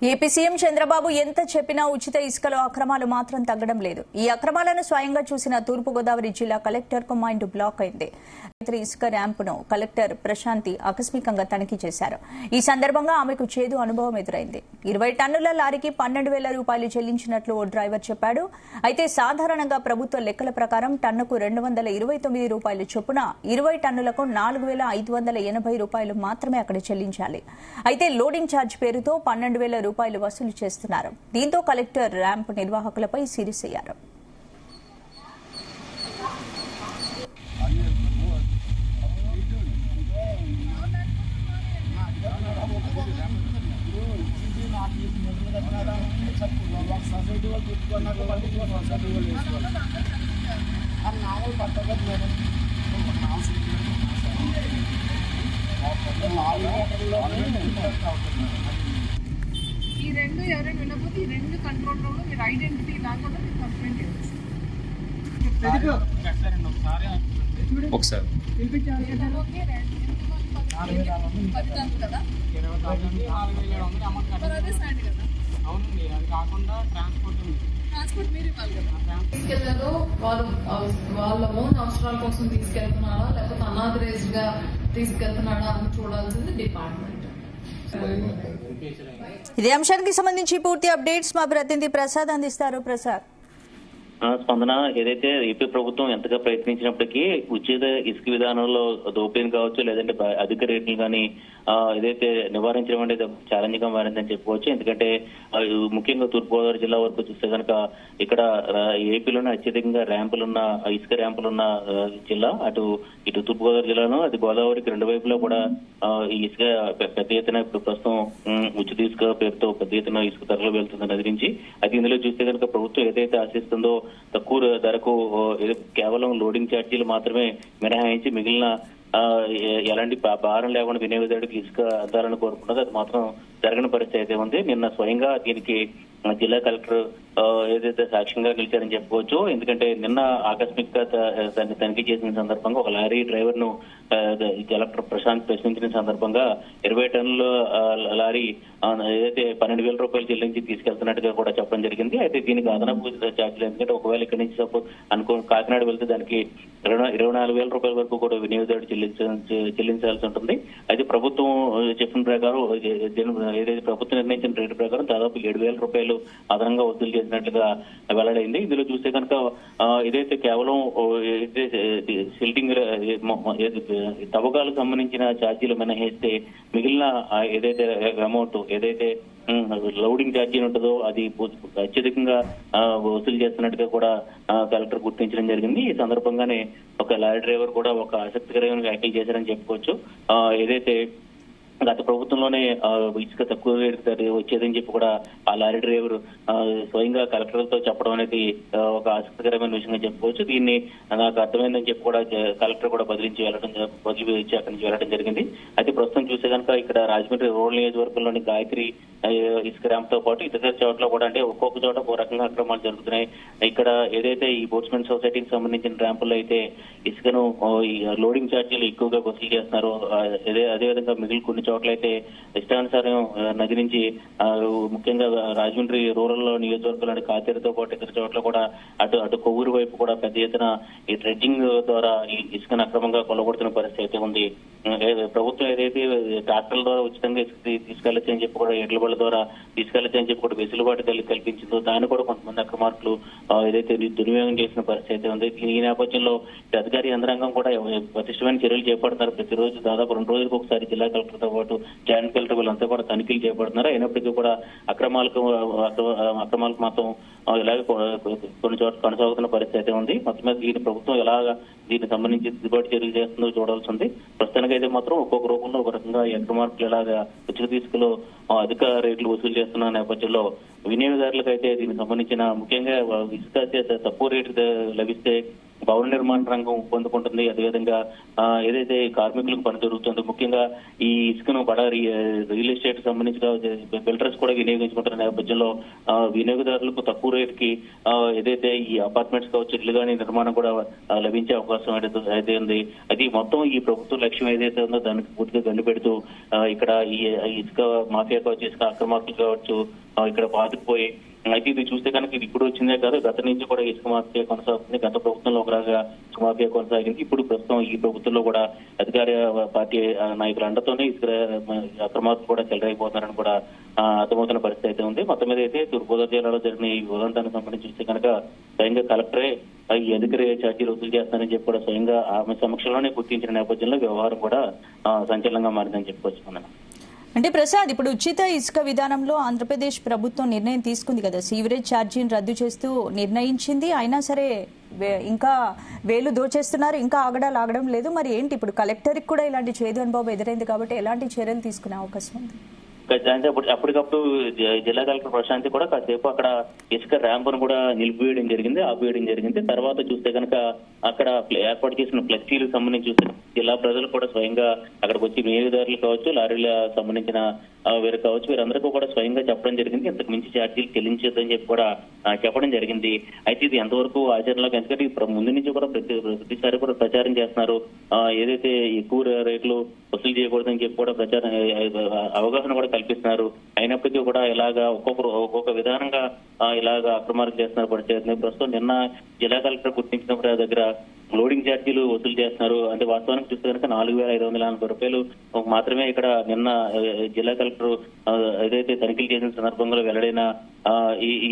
AP CM Chandrababu ఎంత చెప్పినా ఉచిత ఇసుకలో అక్రమాలు మాత్రం తగ్గడం లేదు. ఈ అక్రమాలను స్వయంగా చూసిన తూర్పుగోదావరి జిల్లా కలెక్టర్ కు మైండ్ బ్లాక్ అయింది. ఇసుక ర్యాంపును కలెక్టర్ ప్రశాంతి ఆకస్మికంగా తనిఖీ చేశారు. ఈ సందర్భంగా ఆమెకు చేదు అనుభవం ఎదురైంది. 20 టన్నుల లారీకి 12,000 రూపాయలు చెల్లించినట్లు ఓ డ్రైవర్ చెప్పాడు. అయితే సాధారణంగా ప్రభుత్వ లెక్కల ప్రకారం టన్నుకు 229 రూపాయలు చొప్పున 20 టన్నులకు 4,580 రూపాయలు మాత్రమే అక్కడ చెల్లించాలి. అయితే లోడింగ్ ఛార్జ్ పేరుతో 12,000 రూపాయలు వసూలు చేస్తున్నారు. దీంతో కలెక్టర్ ర్యాంప్ నిర్వాహకులపై సీరియస్ అయ్యారు. ఈ రెండు ఎవరైనా వినకపోతే ఈ రెండు కంట్రోల్ రూమ్ మీరు ఐడెంటిటీ లేకుండా మీరు కంప్లైంట్ చేయవచ్చు. ఒకసారి అవునండి, అది కాకుండా ట్రాన్స్పోర్ట్ మీరు ఇవ్వాలి కదా. తీసుకెళ్లారో వాళ్ళ ఓన్ అవసరాల కోసం తీసుకెళ్తున్నారా లేకపోతే అనాథరైజ్డ్ గా తీసుకెళ్తున్నాడా అని చూడాల్సింది డిపార్ట్మెంట్. ఇదే అంశానికి సంబంధించి పూర్తి అప్డేట్స్ మా ప్రతినిధి ప్రసాద్ అందిస్తారు. ప్రసాద్, స్పందన, ఏదైతే ఏపీ ప్రభుత్వం ఎంతగా ప్రయత్నించినప్పటికీ ఉచిత ఇసుక విధానంలో దోపిడీని కావచ్చు, లేదంటే అధిక రేట్లు కానీ ఏదైతే నివారించడం అనేది ఛాలెంజ్ గా మారిందని చెప్పుకోవచ్చు. ఎందుకంటే ముఖ్యంగా తూర్పుగోదావరి జిల్లా వరకు చూస్తే కనుక ఇక్కడ ఏపీలోనే అత్యధికంగా ర్యాంపులున్న ఇసుక ర్యాంపులున్న జిల్లా. ఇటు తూర్పుగోదావరి జిల్లాను, అది గోదావరికి రెండు వైపులా కూడా ఈ ఇసుక పెద్ద ఎత్తున ఇప్పుడు ప్రస్తుతం ఉచిత ఇసుక పేరుతో పెద్ద ఎత్తున ఇసుక ధరలు వెళ్తుంది నది నుంచి. అయితే ఇందులో చూస్తే కనుక ప్రభుత్వం ఏదైతే ఆశిస్తుందో తక్కువ ధరకు కేవలం లోడింగ్ ఛార్జీలు మాత్రమే మినహాయించి మిగిలిన ఎలాంటి భారం లేకుండా వినియోగదారుడికి ఇసుక అందాలని కోరుకున్నది అది మాత్రం జరగని పరిస్థితి అయితే ఉంది. నిన్న స్వయంగా దీనికి జిల్లా కలెక్టర్ ఏదైతే సాక్ష్యంగా నిలిచారని చెప్పుకోవచ్చు. ఎందుకంటే నిన్న ఆకస్మికంగా దాన్ని తనిఖీ చేసిన సందర్భంగా ఒక లారీ డ్రైవర్ ను కలెక్టర్ ప్రశాంత్ ప్రశ్నించిన సందర్భంగా 20 టన్నుల లారీ ఏదైతే 12,000 రూపాయలు చెల్లించి తీసుకెళ్తున్నట్టుగా కూడా చెప్పడం జరిగింది. అయితే దీనికి అదనపు ఛార్జీలు, ఎందుకంటే ఒకవేళ ఇక్కడి నుంచి కాకినాడ వెళ్తే దానికి 24,000 రూపాయల వరకు కూడా వినియోగదారుడు చెల్లించాల్సి ఉంటుంది. అయితే ప్రభుత్వం చెప్పిన ప్రకారం ఏదైతే ప్రభుత్వం నిర్ణయించిన రేటు ప్రకారం దాదాపు 7,000 రూపాయలు అదనంగా వసూలు చేసినట్లుగా వెల్లడైంది. ఇందులో చూస్తే కనుక ఏదైతే కేవలం సిల్టింగ్ తవ్వకాలకు సంబంధించిన ఛార్జీలు మినహాయిస్తే మిగిలిన ఏదైతే అమౌంట్ ఏదైతే లోడింగ్ ఛార్జీ ఉంటుందో అది అత్యధికంగా వసూలు చేస్తున్నట్టుగా కూడా కలెక్టర్ గుర్తించడం జరిగింది. ఈ సందర్భంగానే ఒక లారీ డ్రైవర్ కూడా ఒక ఆసక్తికరమైన వ్యాఖ్యలు చేశారని చెప్పుకోవచ్చు. ఏదైతే గత ప్రభుత్వంలోనే ఇసుక తక్కువ రేటు వచ్చేదని చెప్పి కూడా ఆ లారీ డ్రైవర్ స్వయంగా కలెక్టర్లతో చెప్పడం అనేది ఒక ఆసక్తికరమైన విషయంగా చెప్పుకోవచ్చు. దీన్ని నాకు అర్థమైందని చెప్పి కూడా కలెక్టర్ కూడా బదిలీ ఇచ్చి అక్కడి నుంచి వెళ్ళడం జరిగింది. అయితే ప్రస్తుతం చూస్తే కనుక ఇక్కడ రాజమండ్రి రూరల్ నియోజకవర్గంలోని గాయత్రి ఇసుక ర్యాంప్ తో పాటు ఇతర చోట్ల కూడా అంటే ఒక్కొక్క చోట ఒక రకంగా అక్రమాలు జరుగుతున్నాయి. ఇక్కడ ఏదైతే ఈ బోట్స్మెన్ సొసైటీకి సంబంధించిన ర్యాంపుల్లో అయితే ఇసుకను లోడింగ్ ఛార్జీలు ఎక్కువగా వసూలు చేస్తున్నారు. అదేవిధంగా మిగిలిన కొన్ని చోట్ల అయితే ఇష్టానుసారం నది నుంచి ముఖ్యంగా రాజమండ్రి రూరల్ నియోజకవర్గంలోని కాతేరుతో పాటు ఇతర చోట్ల కూడా అటు కొవ్వూరు వైపు కూడా పెద్ద ఎత్తున ఈ డ్రెడ్జింగ్ ద్వారా ఈ ఇసుకను అక్రమంగా కొల్లగొడుతున్న పరిస్థితి అయితే ఉంది. ప్రభుత్వం ఏదైతే ట్రాక్టర్ల ద్వారా ఉచితంగా ఇసుక తీసుకెళ్లొచ్చు అని చెప్పి కూడా ఎడ్ల బళ్ళ ద్వారా తీసుకెళ్లొచ్చు అని చెప్పి కూడా వెసులుబాటు కల్పించిందో దాన్ని కూడా కొంతమంది అక్రమార్కులు ఏదైతే దుర్వినియోగం చేసిన పరిస్థితి అయితే ఉంది. ఈ నేపథ్యంలో అధికారి యంత్రాంగం కూడా పటిష్టమైన చర్యలు చేపడుతున్నారు. ప్రతిరోజు దాదాపు 2 రోజులకు ఒకసారి జిల్లా కలెక్టర్తో పాటు జాయింట్ కలెక్టర్ వీళ్ళంతా కూడా తనిఖీలు చేపడుతున్నారు. అయినప్పటికీ కూడా అక్రమాలకు మాత్రం ఇలాగే కొన్ని చోట్ల కొనసాగుతున్న పరిస్థితి అయితే ఉంది. మొత్తం మీద దీని ప్రభుత్వం ఎలాగా దీనికి సంబంధించి దిద్దుబాటు చర్యలు చేస్తుందో చూడాల్సి ఉంది. ప్రస్తుతానికి అయితే మాత్రం ఒక్కొక్క రూపంలో ఒక రకంగా ఈ అక్రమార్కులు ఎలాగా ఉచిత తీసుకులో అధిక రేట్లు వసూలు చేస్తున్న నేపథ్యంలో వినియోగదారులకు అయితే దీనికి సంబంధించిన ముఖ్యంగా ఇసుక తక్కువ రేటు లభిస్తే భవన నిర్మాణ రంగం పొందుకుంటుంది. అదేవిధంగా ఏదైతే కార్మికులకు పని జరుగుతుందో ముఖ్యంగా ఈ ఇసుకను బడా రియల్ ఎస్టేట్ సంబంధించిన బిల్డర్స్ కూడా వినియోగించుకుంటున్న నేపథ్యంలో వినియోగదారులకు తక్కువ రేటుకి ఏదైతే ఈ అపార్ట్మెంట్స్ కావచ్చు ఇళ్లు కానీ నిర్మాణం కూడా లభించే అవకాశం అవకాశం అయితే ఉంది. అది మొత్తం ఈ ప్రభుత్వ లక్ష్యం ఏదైతే ఉందో దానికి పూర్తిగా గండి పెడుతూ ఇక్కడ ఈ ఇసుక మాఫియా కావచ్చు, ఇసుక అక్రమార్కులు కావచ్చు ఇక్కడ పాతుకుపోయి, అయితే ఇది చూస్తే కనుక ఇది ఇప్పుడు వచ్చిందే కాదు, గత నుంచి కూడా ఇసుక మాఫియా కొనసాగుతుంది. గత ప్రభుత్వంలో ఒకలాగా ఇసుక మాఫియా కొనసాగింది. ఇప్పుడు ప్రస్తుతం ఈ ప్రభుత్వంలో కూడా అధికార పార్టీ నాయకుల అండతోనే ఇసుక అక్రమార్కులు కూడా చెలరైపోతున్నారని కూడా అర్థమవుతున్న పరిస్థితి అయితే ఉంది. మొత్తం మీద అయితే తూర్పుగోదావరి జిల్లాలో జరిగిన ఈ ఉదంతానికి సంబంధించి చూస్తే కనుక స్వయంగా కలెక్టరే ఈ అధిక ఛార్జీలు వసూలు చేస్తానని చెప్పి కూడా స్వయంగా ఆమె సమక్షంలోనే గుర్తించిన నేపథ్యంలో వ్యవహారం కూడా సంచలనంగా మారిందని చెప్పుకోవచ్చు. అంటే ప్రసాద్, ఇప్పుడు ఉచిత ఇసుక విధానంలో ఆంధ్రప్రదేశ్ ప్రభుత్వం నిర్ణయం తీసుకుంది కదా, సీవరేజ్ ఛార్జీని రద్దు చేస్తూ నిర్ణయించింది. అయినా సరే ఇంకా వేలు దోచేస్తున్నారు, ఇంకా ఆగడం లేదు. మరి ఏంటి ఇప్పుడు కలెక్టర్కి కూడా ఇలాంటి చేదు అనుభవం ఎదురైంది కాబట్టి ఎలాంటి చర్యలు తీసుకునే అవకాశం ఉంది? అప్పటికప్పుడు జిల్లా కలెక్టర్ ప్రశాంతి కూడా కాసేపు అక్కడ ఇసుక ర్యాంపును కూడా నిలిపివేయడం జరిగింది, ఆపివేయడం జరిగింది. తర్వాత చూస్తే కనుక అక్కడ ఏర్పాటు చేసిన ఫ్లెక్సీలకు సంబంధించి చూస్తే జిల్లా ప్రజలు కూడా స్వయంగా అక్కడికి వచ్చి వినియోగదారులు కావచ్చు, లారీల సంబంధించిన వీరు కావచ్చు, వీరందరికీ కూడా స్వయంగా చెప్పడం జరిగింది. ఇంతకు మించి ఛార్జీలు చెల్లించొద్దని చెప్పి కూడా చెప్పడం జరిగింది. అయితే ఇది ఎంతవరకు ఆచరణలోకి, ఎందుకంటే ముందు నుంచి కూడా ప్రతిసారి కూడా ప్రచారం చేస్తున్నారు, ఏదైతే ఎక్కువ రేట్లు వసూలు చేయకూడదని చెప్పి కూడా ప్రచారం అవగాహన కూడా కల్పిస్తున్నారు. అయినప్పటికీ కూడా ఇలాగా ఒక్కొక్క విధానంగా ఇలాగా అక్రమార్కులు చేస్తున్నారు పరిస్థితి. ప్రస్తుతం నిన్న జిల్లా కలెక్టర్ గుర్తించినప్పుడు దగ్గర లోడింగ్ ఛార్జీలు వసూలు చేస్తున్నారు. అంటే వాస్తవానికి చూస్తే కనుక 4,540 రూపాయలు మాత్రమే ఇక్కడ నిన్న జిల్లా కలెక్టర్ ఏదైతే తనిఖీలు చేసిన సందర్భంగా వెల్లడైన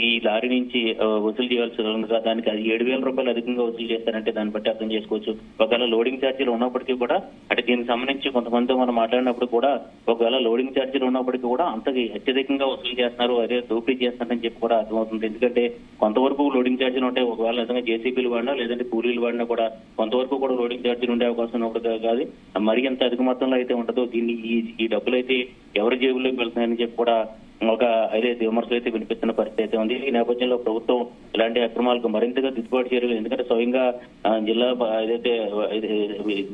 ఈ లారీ నుంచి వసూలు చేయాల్సి ఉంది. దానికి 7,000 రూపాయలు అధికంగా వసూలు చేస్తారంటే దాన్ని బట్టి అర్థం చేసుకోవచ్చు. ఒకవేళ లోడింగ్ ఛార్జీలు ఉన్నప్పటికీ కూడా, అంటే దీనికి సంబంధించి కొంతమందితో మనం మాట్లాడినప్పుడు కూడా ఒకవేళ లోడింగ్ ఛార్జీలు ఉన్నప్పటికీ కూడా అంతకి అత్యధికంగా వసూలు చేస్తున్నారు, అదే దోపిడీ చేస్తున్నారని చెప్పి కూడా అర్థమవుతుంది. ఎందుకంటే కొంతవరకు లోడింగ్ ఛార్జీలు ఉంటాయి, ఒకవేళ నిజంగా జేసీబీలు వాడినా లేదంటే కూలీలు వాడినా కూడా కొంతవరకు కూడా లోడింగ్ ఛార్జీలు ఉండే అవకాశం ఉంటుంది కాదు. మరి ఎంత అధిక మొత్తంలో అయితే ఉంటుందో దీన్ని ఈ డబ్బులు అయితే ఎవరి జేబుల్లోకి వెళ్తున్నాయని చెప్పి కూడా ఒక ఏదైతే విమర్శలు అయితే వినిపిస్తున్న పరిస్థితి అయితే ఉంది. ఈ నేపథ్యంలో ప్రభుత్వం ఇలాంటి అక్రమాలకు మరింతగా దిద్దుబాటు చర్యలు, ఎందుకంటే స్వయంగా జిల్లా ఏదైతే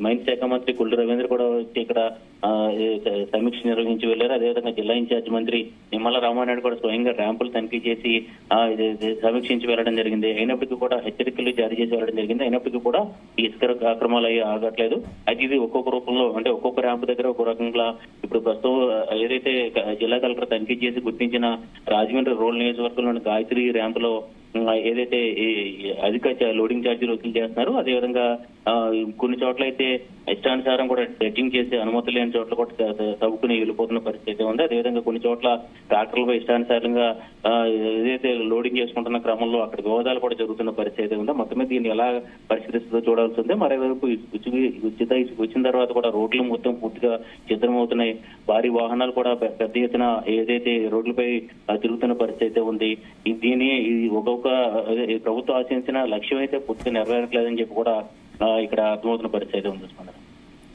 మైన్స్ శాఖ మంత్రి కొల్లు రవీంద్ర కూడా వచ్చి ఇక్కడ సమీక్ష నిర్వహించి వెళ్లారు. అదేవిధంగా జిల్లా ఇన్ఛార్జ్ మంత్రి నిమ్మల రామానాయుడు కూడా స్వయంగా ర్యాంపులు తనిఖీ చేసి సమీక్షించి వెళ్లడం జరిగింది. అయినప్పటికీ కూడా హెచ్చరికలు జారీ చేసి వెళ్లడం జరిగింది. అయినప్పటికీ కూడా ఈ ఇసుక అక్రమాలు అయ్యి ఆగట్లేదు. అయితే ఇది ఒక్కొక్క రూపంలో, అంటే ఒక్కొక్క ర్యాంపు దగ్గర ఒక్కొక్క రకంగా ఇప్పుడు ప్రస్తుతం ఏదైతే జిల్లా కలెక్టర్ తనిఖీ చేసి గుర్తించిన రాజమండ్రి రూరల్ నియోజకవర్గంలోని గాయత్రి ర్యాంపులో ఏదైతే అధిక లోడింగ్ ఛార్జీలు వసూలు చేస్తున్నారు, అదేవిధంగా కొన్ని చోట్ల అయితే ఇష్టానుసారం కూడా సెట్టింగ్ చేసి అనుమతి లేని చోట్ల కూడా తవ్వుకుని వెళ్ళిపోతున్న పరిస్థితి ఉంది. అదేవిధంగా కొన్ని చోట్ల ట్రాక్టర్లపై ఇష్టానుసారంగా ఏదైతే లోడింగ్ చేసుకుంటున్న క్రమంలో అక్కడ వివాదాలు కూడా జరుగుతున్న పరిస్థితి ఉంది. మొత్తం మీద దీన్ని ఎలా పరిస్థితితో చూడాల్సి ఉంది. మరోవైపు ఉచిత ఇసుక వచ్చిన తర్వాత కూడా రోడ్లు మొత్తం పూర్తిగా చిత్రమవుతున్నాయి. భారీ వాహనాలు కూడా పెద్ద ఎత్తున ఏదైతే రోడ్లపై తిరుగుతున్న పరిస్థితి ఉంది. దీన్ని ఒక్కొక్క ప్రభుత్వం ఆశించిన లక్ష్యం అయితే పూర్తిగా నెరవేరట్లేదని చెప్పి కూడా ఇక్కడ అర్థమవుతున్న పరిస్థితి ఉంది.